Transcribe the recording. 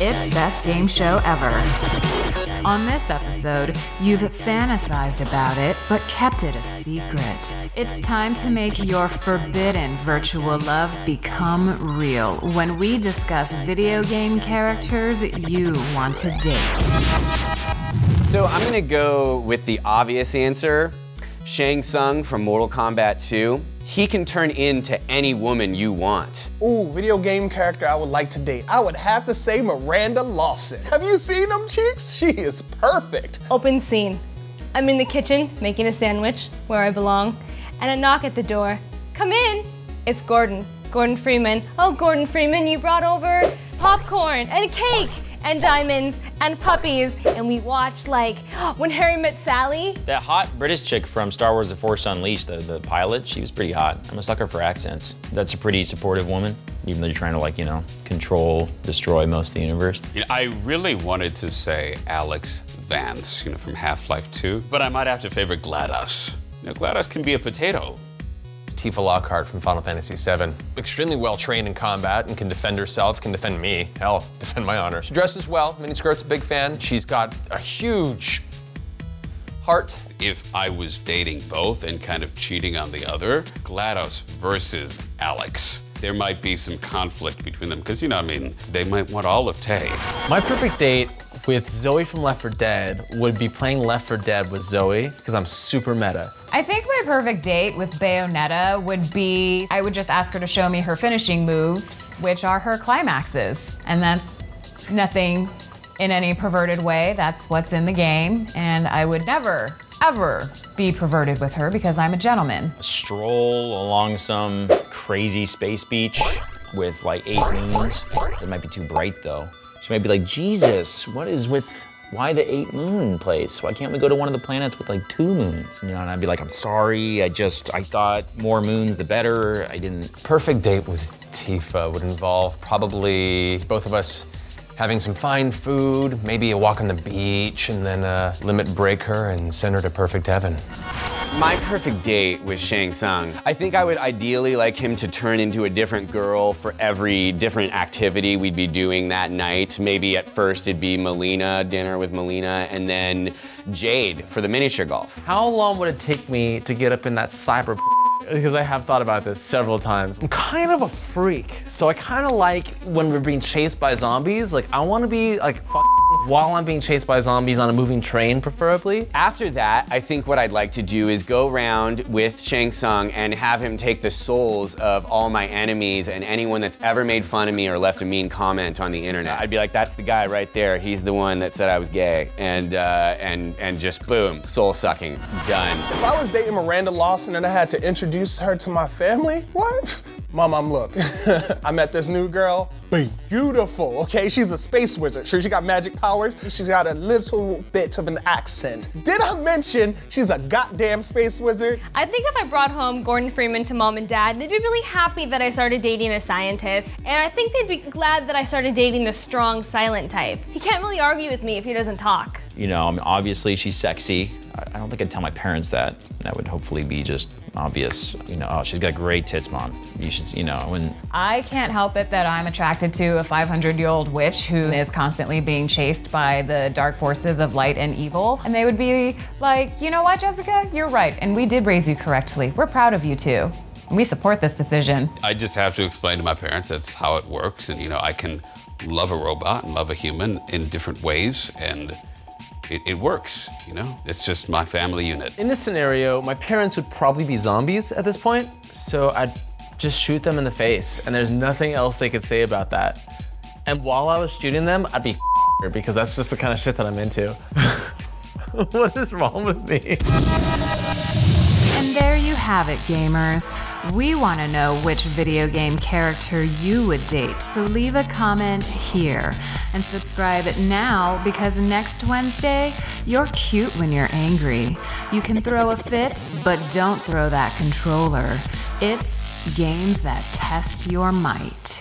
It's best game show ever. On this episode, you've fantasized about it, but kept it a secret. It's time to make your forbidden virtual love become real when we discuss video game characters you want to date. So I'm gonna go with the obvious answer. Shang Tsung from Mortal Kombat 2. He can turn into any woman you want. Ooh, video game character I would like to date. I would have to say Miranda Lawson. Have you seen them cheeks? She is perfect. Open scene. I'm in the kitchen making a sandwich where I belong, and a knock at the door. Come in. It's Gordon. Gordon Freeman. Oh, Gordon Freeman, you brought over popcorn and cake and diamonds and puppies, and we watched like When Harry Met Sally. That hot British chick from Star Wars The Force Unleashed, the pilot, she was pretty hot. I'm a sucker for accents. That's a pretty supportive woman, even though you're trying to, like, you know, control, destroy most of the universe. You know, I really wanted to say Alex Vance, you know, from Half-Life 2, but I might have to favor GLaDOS. You know, GLaDOS can be a potato. Tifa Lockhart from Final Fantasy VII. Extremely well trained in combat and can defend herself, can defend me. Hell, defend my honor. She dresses well, miniskirt's a big fan. She's got a huge heart. If I was dating both and kind of cheating on the other, GLaDOS versus Alex. There might be some conflict between them, because, you know, I mean, they might want all of Tay. My perfect date with Zoe from Left 4 Dead would be playing Left 4 Dead with Zoe, because I'm super meta. I think my perfect date with Bayonetta would be, I would just ask her to show me her finishing moves, which are her climaxes. And that's nothing in any perverted way. That's what's in the game. And I would never, ever be perverted with her because I'm a gentleman. A stroll along some crazy space beach with like 8 moons. It might be too bright though. She might be like, Jesus, what is with, why the 8 moon place? Why can't we go to one of the planets with like 2 moons? You know, and I'd be like, I'm sorry, I thought more moons the better, I didn't. Perfect date with Tifa would involve probably both of us having some fine food, maybe a walk on the beach, and then limit break her and send her to perfect heaven. My perfect date with Shang Tsung. I think I would ideally like him to turn into a different girl for every different activity we'd be doing that night. Maybe at first it'd be Melina, dinner with Melina, and then Jade for the miniature golf. How long would it take me to get up in that cyber because I have thought about this several times. I'm kind of a freak, so I kind of like when we're being chased by zombies. Like, I want to be like while I'm being chased by zombies on a moving train, preferably. After that, I think what I'd like to do is go around with Shang Tsung and have him take the souls of all my enemies and anyone that's ever made fun of me or left a mean comment on the internet. I'd be like, that's the guy right there. He's the one that said I was gay. And just boom, soul sucking, done. If I was dating Miranda Lawson and I had to introduce her to my family, what? Mom, look, I met this new girl, beautiful, okay? She's a space wizard. Sure, she got magic powers. She's got a little bit of an accent. Did I mention she's a goddamn space wizard? I think if I brought home Gordon Freeman to mom and dad, they'd be really happy that I started dating a scientist. And I think they'd be glad that I started dating the strong, silent type. He can't really argue with me if he doesn't talk. You know, I mean, obviously she's sexy. I don't think I'd tell my parents that. That would hopefully be just obvious. You know, oh, she's got great tits, Mom. You should, you know, when... I can't help it that I'm attracted to a 500-year-old witch who is constantly being chased by the dark forces of light and evil. And they would be like, you know what, Jessica? You're right, and we did raise you correctly. We're proud of you, too. We support this decision. I just have to explain to my parents that's how it works. And, you know, I can love a robot and love a human in different ways. And it works, you know? It's just my family unit. In this scenario, my parents would probably be zombies at this point, so I'd just shoot them in the face, and there's nothing else they could say about that. And while I was shooting them, I'd be because that's just the kind of shit that I'm into. What is wrong with me? And there you have it, gamers. We want to know which video game character you would date, so leave a comment here. And subscribe now, because next Wednesday, you're cute when you're angry. You can throw a fit, but don't throw that controller. It's games that test your might.